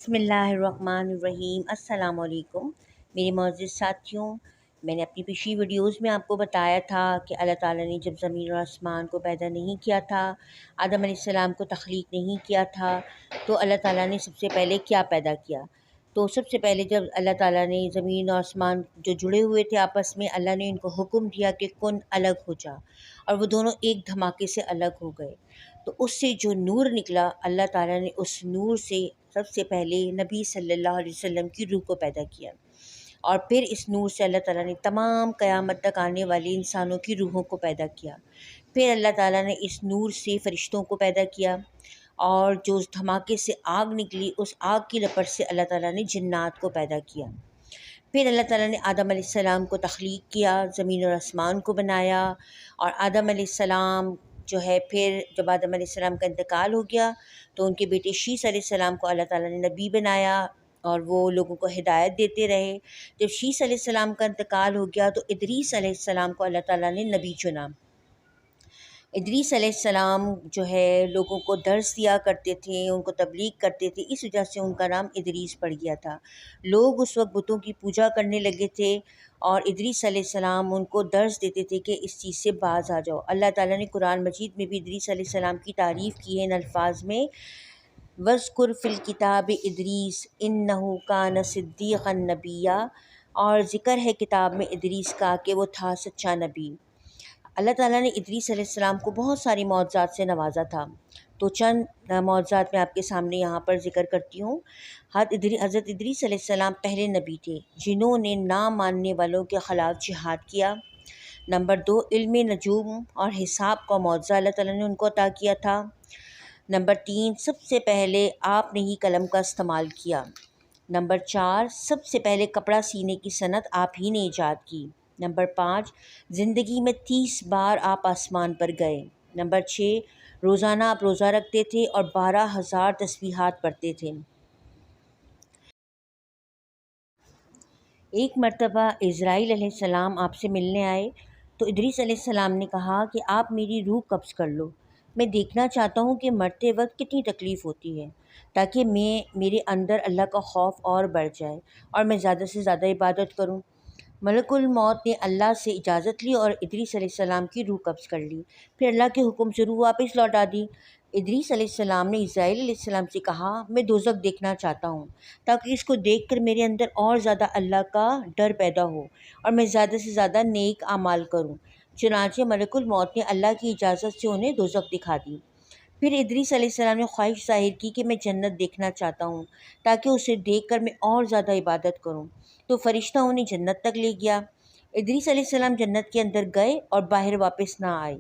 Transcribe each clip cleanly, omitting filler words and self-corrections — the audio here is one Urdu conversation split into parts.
بسم اللہ الرحمن الرحیم۔ السلام علیکم میرے معزز ساتھیوں، میں نے اپنی پچھلی ویڈیوز میں آپ کو بتایا تھا کہ اللہ تعالیٰ نے جب زمین اور آسمان کو پیدا نہیں کیا تھا، آدم علیہ السلام کو تخلیق نہیں کیا تھا، تو اللہ تعالیٰ نے سب سے پہلے کیا پیدا کیا؟ تو سب سے پہلے جب اللہ تعالیٰ نے زمین اور آسمان جو جڑے ہوئے تھے آپس میں، اللہ نے ان کو حکم دیا کہ کن الگ ہو جا، اور وہ دونوں ایک دھماکے سے الگ ہو گئے۔ تو اس سے جو نور نکلا، اللہ تعالیٰ نے اس نور سے سب سے پہلے نبی صلی اللہ علیہ وسلم کی روح کو پیدا کیا، اور پھر اس نور سے اللہ تعالیٰ نے تمام قیامت تک آنے والی انسانوں کی روحوں کو پیدا کیا۔ پھر اللہ تعالیٰ نے اس نور سے فرشتوں کو پیدا کیا، اور جو اس دھماکے سے آگ نکلی، اس آگ کی لپٹ سے اللہ تعالیٰ نے جنات کو پیدا کیا۔ پھر اللہ تعالیٰ نے آدم علیہ السلام کو تخلیق کیا، زمین اور آسمان کو بنایا، اور آدم علیہ السلام جو ہے، پھر جب آدم علیہ السلام کا انتقال ہو گیا تو ان کے بیٹے شیس علیہ السلام کو اللہ تعالیٰ نے نبی بنایا، اور وہ لوگوں کو ہدایت دیتے رہے۔ جب شیس علیہ السلام کا انتقال ہو گیا تو ادریس علیہ السلام کو اللہ تعالیٰ نے نبی چنا۔ ادریس علیہ السلام جو ہے لوگوں کو درس دیا کرتے تھے، ان کو تبلیغ کرتے تھے، اس وجہ سے ان کا نام ادریس پڑ گیا تھا۔ لوگ اس وقت بتوں کی پوجا کرنے لگے تھے، اور ادریس علیہ السلام ان کو درس دیتے تھے کہ اس چیز سے باز آ جاؤ۔ اللہ تعالیٰ نے قرآن مجید میں بھی ادریس علیہ السلام کی تعریف کی ہے ان الفاظ میں، وَاذْكُرْ فِي الْكِتَابِ ادریس إِنَّهُ كَانَ صِدِّيقًا نَبِيًّا، اور ذکر ہے کتاب میں ادریس کا کہ وہ تھا سچا نبی۔ اللہ تعالیٰ نے ادریس علیہ السلام کو بہت ساری معجزات سے نوازا تھا، تو چند معجزات میں آپ کے سامنے یہاں پر ذکر کرتی ہوں۔ حضرت ادریس علیہ السلام پہلے نبی تھے جنہوں نے نہ ماننے والوں کے خلاف جہاد کیا۔ نمبر 2، علم نجوم اور حساب کا معجزہ اللہ تعالیٰ نے ان کو عطا کیا تھا۔ نمبر 3، سب سے پہلے آپ نے ہی قلم کا استعمال کیا۔ نمبر 4، سب سے پہلے کپڑا سینے کی صنعت آپ ہی نے ایجاد کی۔ نمبر 5، زندگی میں 30 بار آپ آسمان پر گئے۔ نمبر 6، روزانہ آپ روزہ رکھتے تھے اور 12,000 تسبیحات پڑھتے تھے۔ ایک مرتبہ اسرائیل علیہ السلام آپ سے ملنے آئے تو ادریس علیہ السلام نے کہا کہ آپ میری روح قبض کر لو، میں دیکھنا چاہتا ہوں کہ مرتے وقت کتنی تکلیف ہوتی ہے، تاکہ میرے اندر اللہ کا خوف اور بڑھ جائے اور میں زیادہ سے زیادہ عبادت کروں۔ ملک الموت نے اللہ سے اجازت لی اور ادریس علیہ السلام کی روح قبض کر لی، پھر اللہ کے حکم سے روح واپس لوٹا دی۔ ادریس علیہ السلام نے اسرائیل علیہ السلام سے کہا، میں دوزخ دیکھنا چاہتا ہوں، تاکہ اس کو دیکھ کر میرے اندر اور زیادہ اللہ کا ڈر پیدا ہو اور میں زیادہ سے زیادہ نیک اعمال کروں۔ چنانچہ ملک الموت نے اللہ کی اجازت سے انہیں دوزخ دکھا دی۔ پھر ادریس علیہ السلام نے خواہش ظاہر کی کہ میں جنت دیکھنا چاہتا ہوں، تاکہ اسے دیکھ کر میں اور زیادہ عبادت کروں، تو فرشتہ انہیں جنت تک لے گیا۔ ادریس علیہ السلام جنت کے اندر گئے اور باہر واپس نہ آئے۔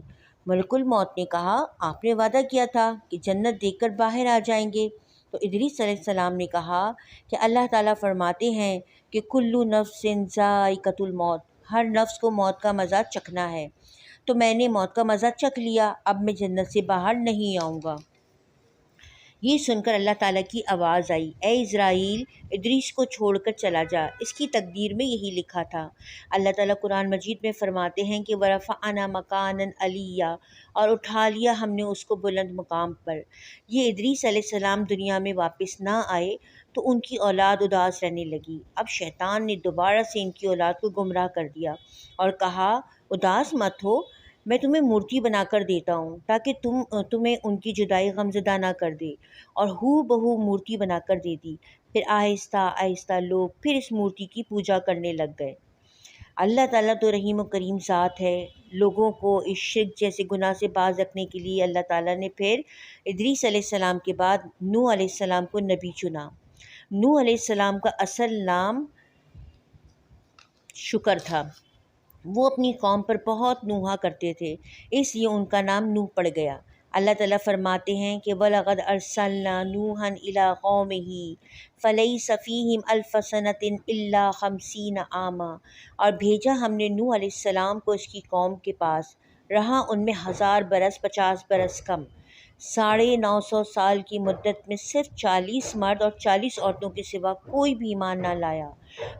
ملک الموت نے کہا، آپ نے وعدہ کیا تھا کہ جنت دیکھ کر باہر آ جائیں گے۔ تو ادریس علیہ السلام نے کہا کہ اللہ تعالیٰ فرماتے ہیں کہ کلُّ نفس ذائقۃ الموت، ہر نفس کو موت کا مزہ چکھنا ہے، تو میں نے موت کا مزہ چکھ لیا، اب میں جنت سے باہر نہیں آؤں گا۔ یہ سن کر اللہ تعالیٰ کی آواز آئی، اے اسرائیل، ادریس کو چھوڑ کر چلا جا، اس کی تقدیر میں یہی لکھا تھا۔ اللہ تعالیٰ قرآن مجید میں فرماتے ہیں کہ وَرَفَعْنَا مَكَانًا عَلِيًّا، اور اٹھا لیا ہم نے اس کو بلند مقام پر۔ یہ ادریس علیہ السلام دنیا میں واپس نہ آئے تو ان کی اولاد اداس رہنے لگی۔ اب شیطان نے دوبارہ سے ان کی اولاد کو گمراہ کر دیا اور کہا، اداس مت ہو، میں تمہیں مورتی بنا کر دیتا ہوں تاکہ تمہیں ان کی جدائی غمزدہ نہ کر دے، اور ہو بہو مورتی بنا کر دے دی۔ پھر آہستہ آہستہ لوگ پھر اس مورتی کی پوجا کرنے لگ گئے۔ اللہ تعالیٰ تو رحیم و کریم ذات ہے، لوگوں کو اس شرک جیسے گناہ سے باز رکھنے کے لیے اللہ تعالیٰ نے پھر ادریس علیہ السلام کے بعد نوح علیہ السلام کو نبی چنا۔ نوح علیہ السلام کا اصل نام شکر تھا، وہ اپنی قوم پر بہت نوحہ کرتے تھے، اس لیے ان کا نام نوح پڑ گیا۔ اللہ تعالیٰ فرماتے ہیں کہ وَلَقَدْ أَرْسَلْنَا نُوحًا إِلَىٰ قَوْمِهِ فَلَيْسَ فِيهِمْ أَلْفَ سَنَةٍ إِلَّا 50 عَامًا، اور بھیجا ہم نے نوح علیہ السلام کو اس کی قوم کے پاس، رہا ان میں 1000 برس، 50 برس کم۔ 950 سال کی مدت میں صرف 40 مرد اور 40 عورتوں کے سوا کوئی بھی ایمان نہ لایا۔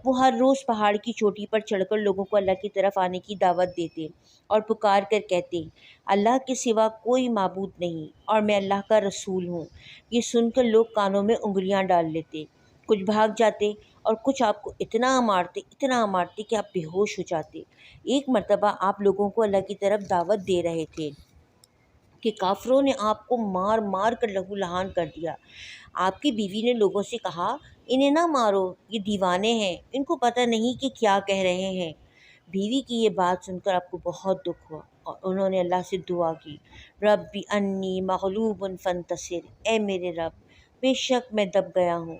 وہ ہر روز پہاڑ کی چوٹی پر چڑھ کر لوگوں کو اللہ کی طرف آنے کی دعوت دیتے اور پکار کر کہتے، اللہ کے سوا کوئی معبود نہیں اور میں اللہ کا رسول ہوں۔ یہ سن کر لوگ کانوں میں انگلیاں ڈال لیتے کچھ بھاگ جاتے اور کچھ آپ کو اتنا مارتے کہ آپ بے ہوش ہو جاتے۔ ایک مرتبہ آپ لوگوں کو اللہ کی طرف دعوت دے رہے تھے کہ کافروں نے آپ کو مار مار کر لہو لہان کر دیا۔ آپ کی بیوی نے لوگوں سے کہا، انہیں نہ مارو، یہ دیوانے ہیں، ان کو پتہ نہیں کہ کیا کہہ رہے ہیں۔ بیوی کی یہ بات سن کر آپ کو بہت دکھ ہوا اور انہوں نے اللہ سے دعا کی، ربی انی مغلوب فانتصر، اے میرے رب، بے شک میں دب گیا ہوں،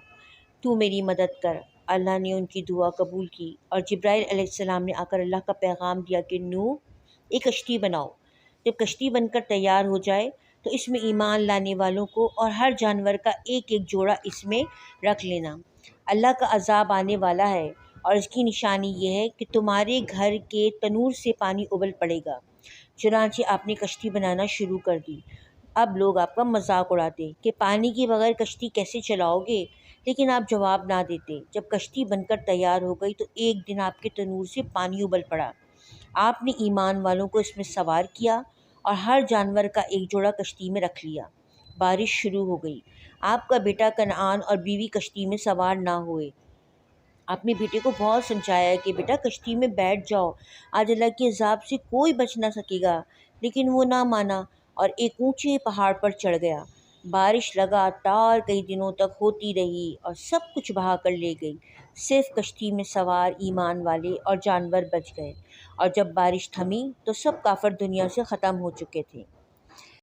تو میری مدد کر۔ اللہ نے ان کی دعا قبول کی اور جبرائیل علیہ السلام نے آ کر اللہ کا پیغام دیا کہ نوح، ایک کشتی بناؤ۔ جب کشتی بن کر تیار ہو جائے تو اس میں ایمان لانے والوں کو اور ہر جانور کا ایک ایک جوڑا اس میں رکھ لینا۔ اللہ کا عذاب آنے والا ہے اور اس کی نشانی یہ ہے کہ تمہارے گھر کے تنور سے پانی ابل پڑے گا۔ چنانچہ آپ نے کشتی بنانا شروع کر دی۔ اب لوگ آپ کا مذاق اڑاتے کہ پانی کے بغیر کشتی کیسے چلاؤ گے، لیکن آپ جواب نہ دیتے۔ جب کشتی بن کر تیار ہو گئی تو ایک دن آپ کے تنور سے پانی ابل پڑا۔ آپ نے ایمان والوں کو اس میں سوار کیا اور ہر جانور کا ایک جوڑا کشتی میں رکھ لیا۔ بارش شروع ہو گئی۔ آپ کا بیٹا کنعان اور بیوی کشتی میں سوار نہ ہوئے۔ آپ نے بیٹے کو بہت سمجھایا کہ بیٹا کشتی میں بیٹھ جاؤ، آج اللہ کے عذاب سے کوئی بچ نہ سکے گا، لیکن وہ نہ مانا اور ایک اونچے پہاڑ پر چڑھ گیا۔ بارش لگاتار کئی دنوں تک ہوتی رہی اور سب کچھ بہا کر لے گئی، صرف کشتی میں سوار ایمان والے اور جانور بچ گئے، اور جب بارش تھمی تو سب کافر دنیا سے ختم ہو چکے تھے۔